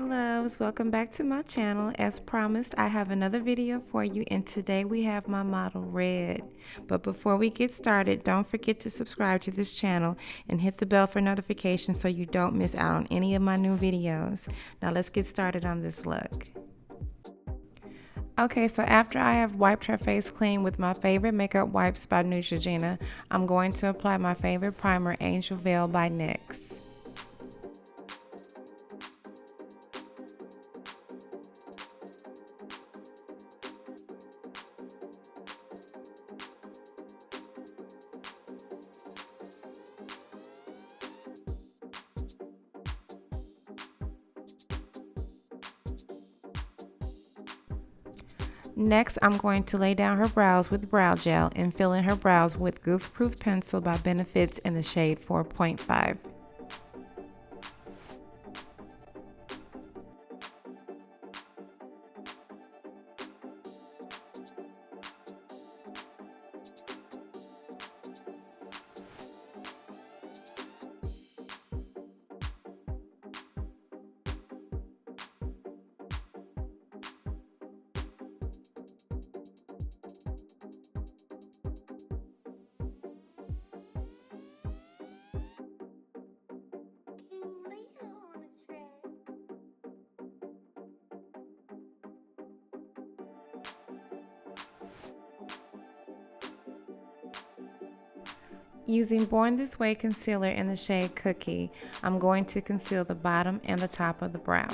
loves, welcome back to my channel. As promised, I have another video for you, and today we have my model Red. But before we get started, don't forget to subscribe to this channel and hit the bell for notifications so you don't miss out on any of my new videos. Now let's get started on this look. Okay, so after I have wiped her face clean with my favorite makeup wipes by Neutrogena, I'm going to apply my favorite primer, Angel Veil by NYX. Next, I'm going to lay down her brows with brow gel and fill in her brows with Goof Proof Pencil by Benefits in the shade 4.5. Using Born This Way concealer in the shade Cookie, I'm going to conceal the bottom and the top of the brow.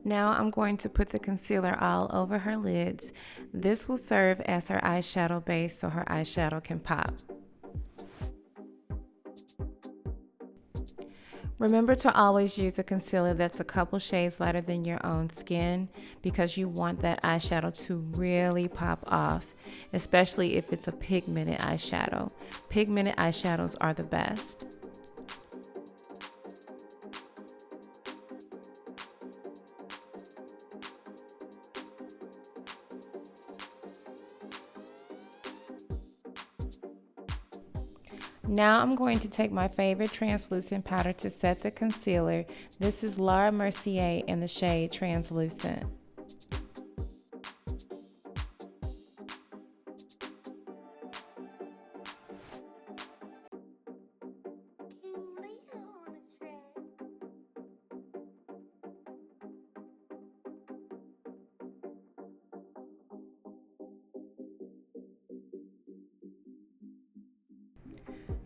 Now I'm going to put the concealer all over her lids. This will serve as her eyeshadow base so her eyeshadow can pop. Remember to always use a concealer that's a couple shades lighter than your own skin because you want that eyeshadow to really pop off, especially if it's a pigmented eyeshadow. Pigmented eyeshadows are the best. Now I'm going to take my favorite translucent powder to set the concealer. This is Laura Mercier in the shade Translucent.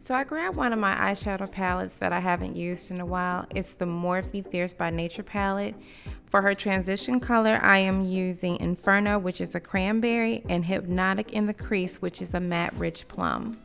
So I grabbed one of my eyeshadow palettes that I haven't used in a while. It's the Morphe Fierce by Nature palette. For her transition color, I am using Inferno, which is a cranberry, and Hypnotic in the Crease, which is a matte rich plum.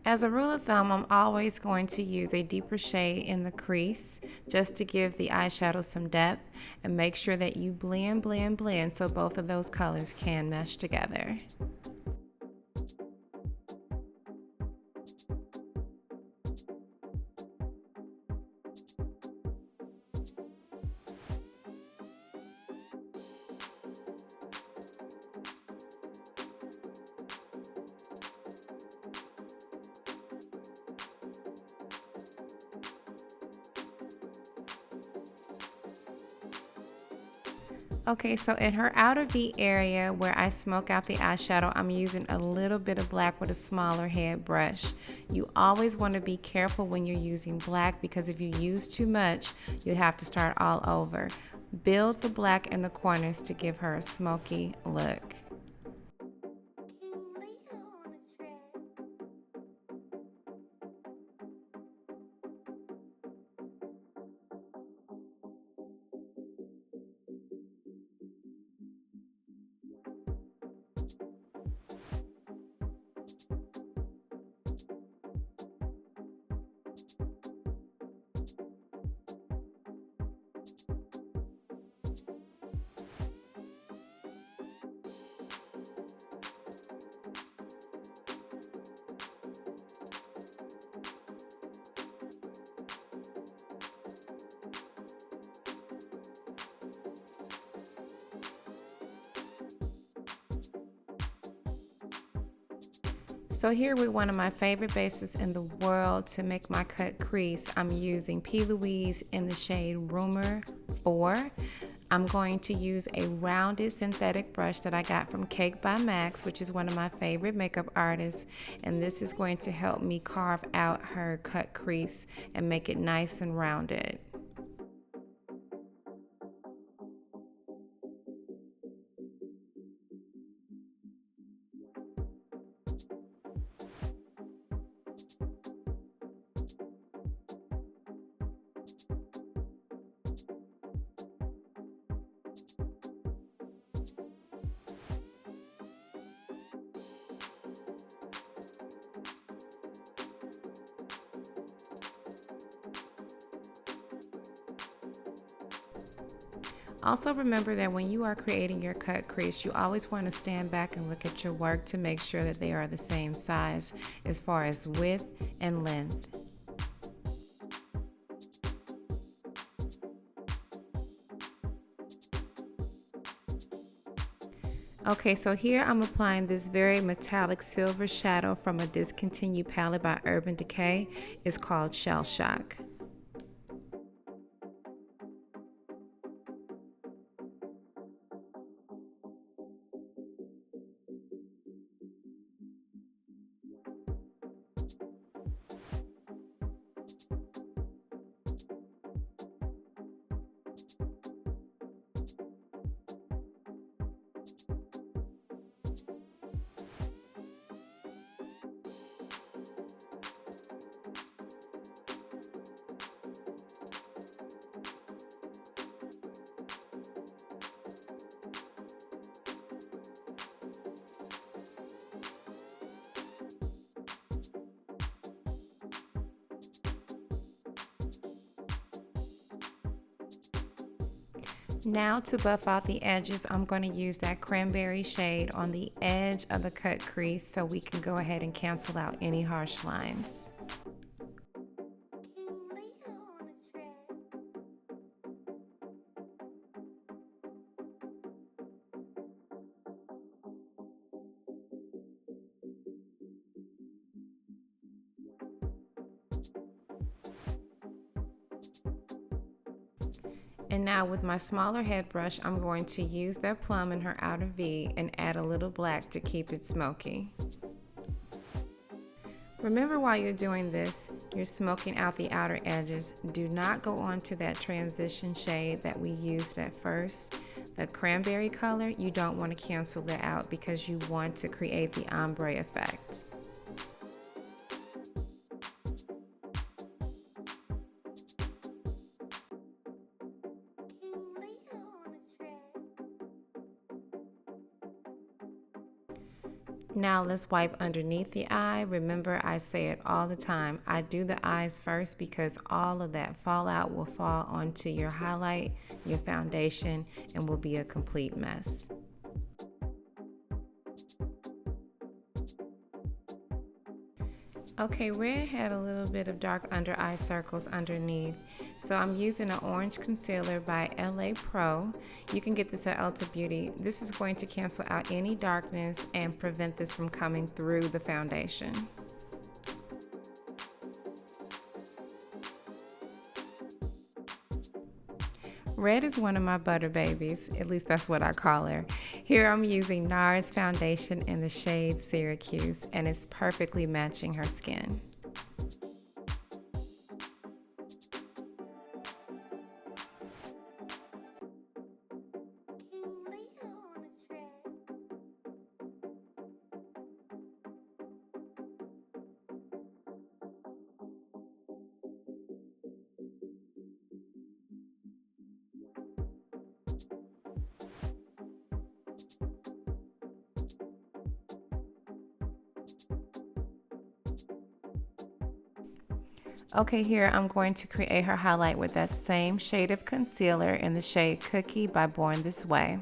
As a rule of thumb, I'm always going to use a deeper shade in the crease just to give the eyeshadow some depth, and make sure that you blend so both of those colors can mesh together. Okay, so in her outer V area where I smoke out the eyeshadow, I'm using a little bit of black with a smaller head brush. You always want to be careful when you're using black, because if you use too much, you have to start all over. Build the black in the corners to give her a smoky look. So here with one of my favorite bases in the world to make my cut crease, I'm using P. Louise in the shade Rumor 4. I'm going to use a rounded synthetic brush that I got from Cake by Max, which is one of my favorite makeup artists, and this is going to help me carve out her cut crease and make it nice and rounded. Also remember that when you are creating your cut crease, you always want to stand back and look at your work to make sure that they are the same size as far as width and length. Okay, so here I'm applying this very metallic silver shadow from a discontinued palette by Urban Decay. It's called Shell Shock. Now to buff out the edges, I'm going to use that cranberry shade on the edge of the cut crease so we can go ahead and cancel out any harsh lines. And now with my smaller head brush, I'm going to use that plum in her outer V and add a little black to keep it smoky. Remember, while you're doing this, you're smoking out the outer edges. Do not go on to that transition shade that we used at first. The cranberry color, you don't want to cancel that out because you want to create the ombre effect. Now let's wipe underneath the eye. Remember, I say it all the time. I do the eyes first because all of that fallout will fall onto your highlight, your foundation, and will be a complete mess. Okay, Red had a little bit of dark under eye circles underneath. So I'm using an orange concealer by LA Pro. You can get this at Ulta Beauty. This is going to cancel out any darkness and prevent this from coming through the foundation. Red is one of my butter babies, at least that's what I call her. Here I'm using NARS foundation in the shade Syracuse, and it's perfectly matching her skin. Okay, here I'm going to create her highlight with that same shade of concealer in the shade Cookie by Born This Way.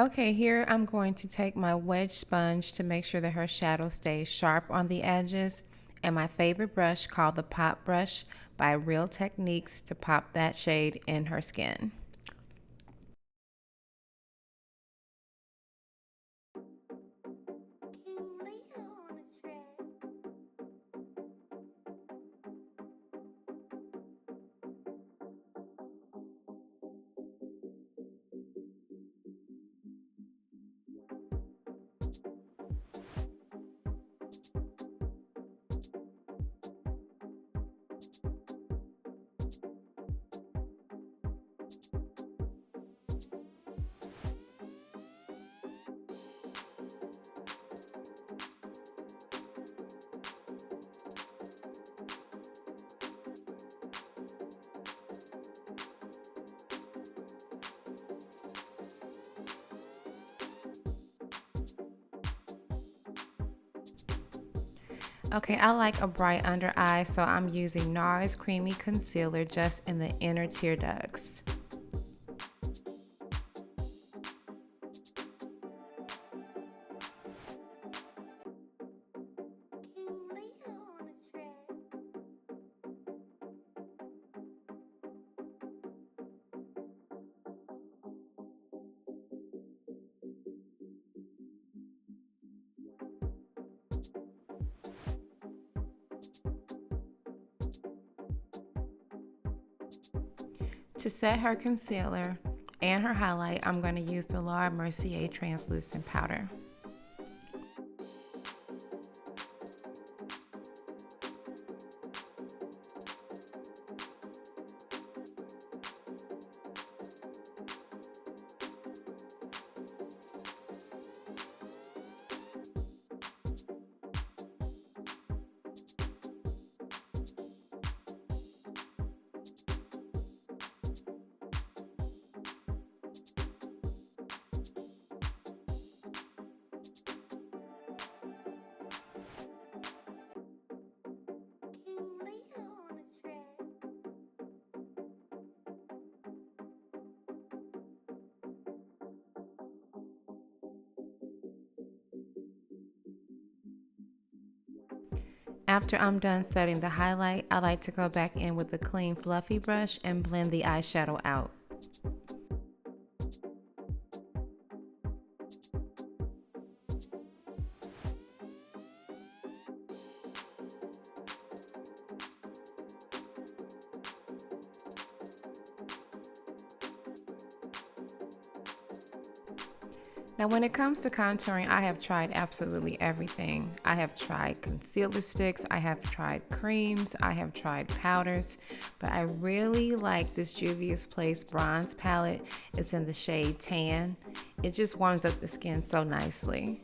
Okay, here I'm going to take my wedge sponge to make sure that her shadow stays sharp on the edges, and my favorite brush called the Pop Brush by Real Techniques to pop that shade in her skin. Okay, I like a bright under eye, so I'm using NARS Creamy Concealer just in the inner tear ducts. To set her concealer and her highlight, I'm going to use the Laura Mercier Translucent Powder. After I'm done setting the highlight, I like to go back in with a clean fluffy brush and blend the eyeshadow out. Now when it comes to contouring, I have tried absolutely everything. I have tried concealer sticks, I have tried creams, I have tried powders, but I really like this Juvia's Place bronze palette. It's in the shade Tan. It just warms up the skin so nicely.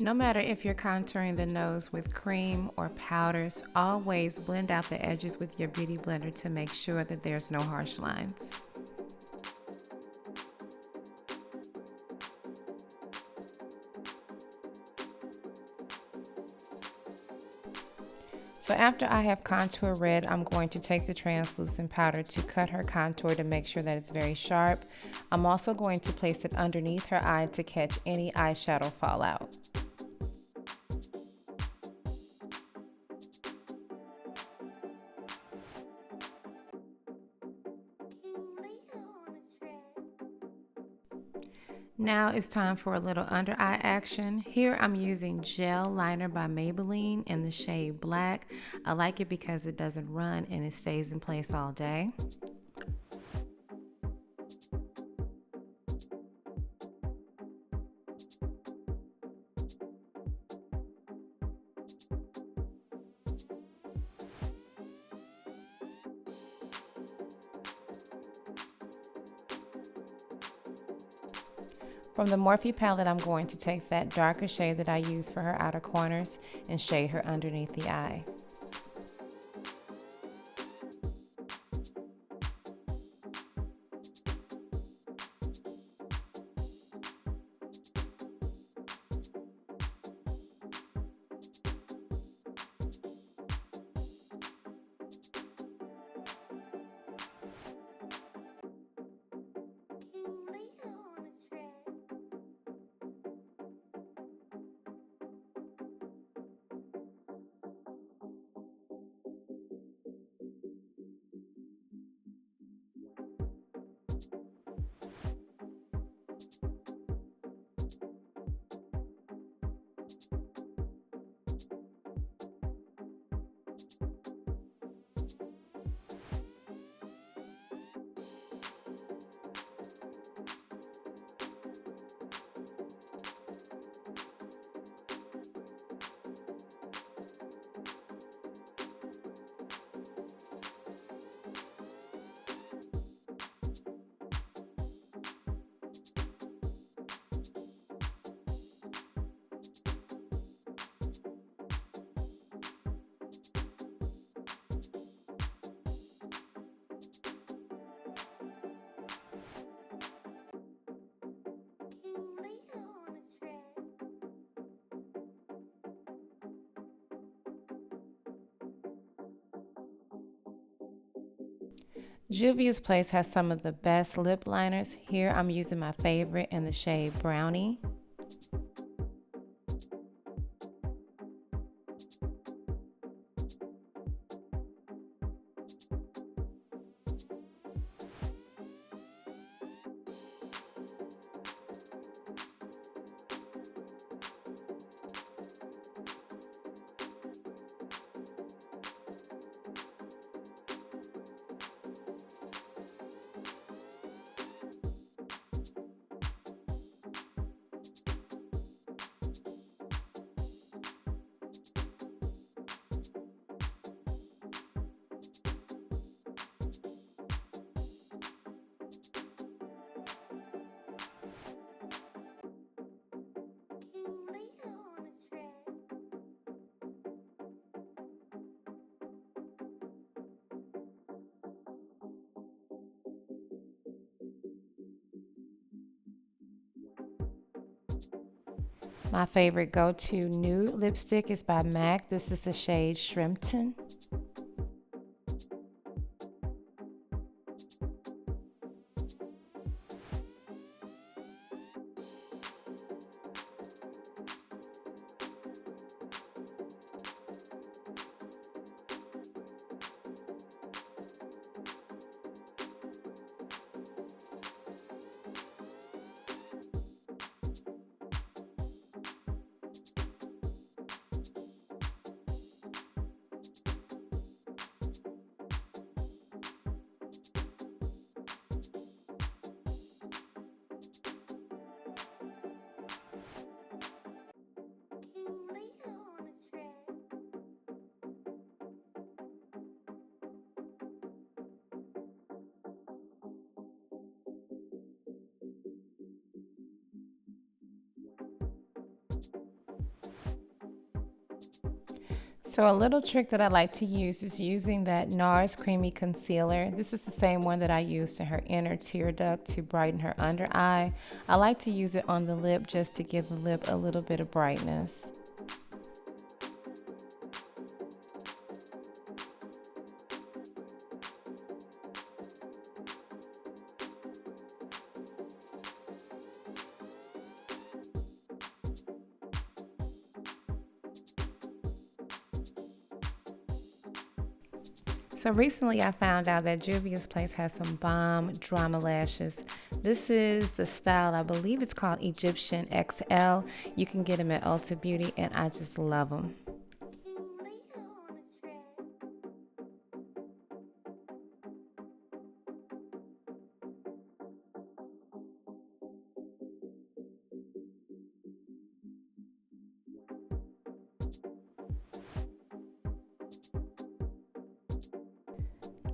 No matter if you're contouring the nose with cream or powders, always blend out the edges with your beauty blender to make sure that there's no harsh lines. So after I have contour red, I'm going to take the translucent powder to cut her contour to make sure that it's very sharp. I'm also going to place it underneath her eye to catch any eyeshadow fallout. Now it's time for a little under eye action. Here I'm using Gel Liner by Maybelline in the shade Black. I like it because it doesn't run and it stays in place all day. From the Morphe palette, I'm going to take that darker shade that I use for her outer corners and shade her underneath the eye. Juvia's Place has some of the best lip liners. Here I'm using my favorite in the shade Brownie. My favorite go-to nude lipstick is by MAC. This is the shade Shrimpton. So a little trick that I like to use is using that NARS Creamy Concealer. This is the same one that I used in her inner tear duct to brighten her under eye. I like to use it on the lip just to give the lip a little bit of brightness. So recently I found out that Juvia's Place has some bomb drama lashes. This is the style, I believe it's called Egyptian XL. You can get them at Ulta Beauty and I just love them.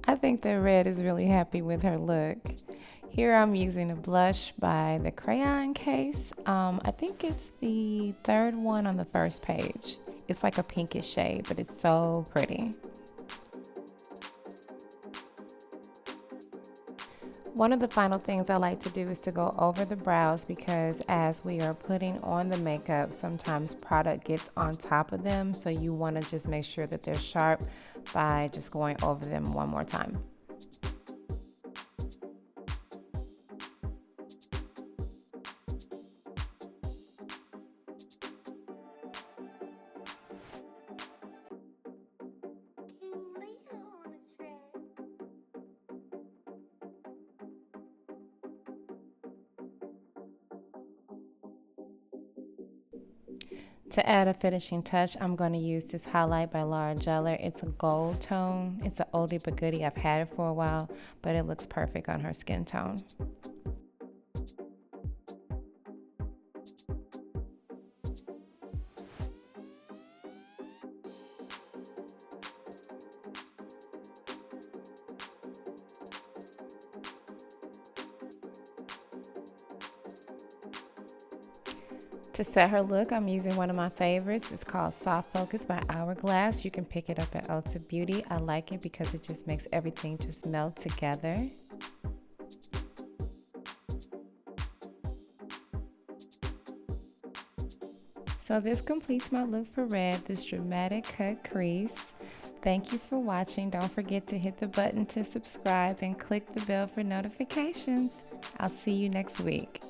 I think that Red is really happy with her look. Here I'm using a blush by the Crayon Case. I think it's the third one on the first page. It's like a pinkish shade, but it's so pretty. One of the final things I like to do is to go over the brows because as we are putting on the makeup, sometimes product gets on top of them. So you want to just make sure that they're sharp by just going over them one more time. To add a finishing touch, I'm going to use this highlight by Laura Geller. It's a gold tone. It's an oldie but goodie. I've had it for a while, but it looks perfect on her skin tone. To set her look, I'm using one of my favorites. It's called Soft Focus by Hourglass. You can pick it up at Ulta Beauty. I like it because it just makes everything just melt together. So this completes my look for Red, this dramatic cut crease. Thank you for watching. Don't forget to hit the button to subscribe and click the bell for notifications. I'll see you next week.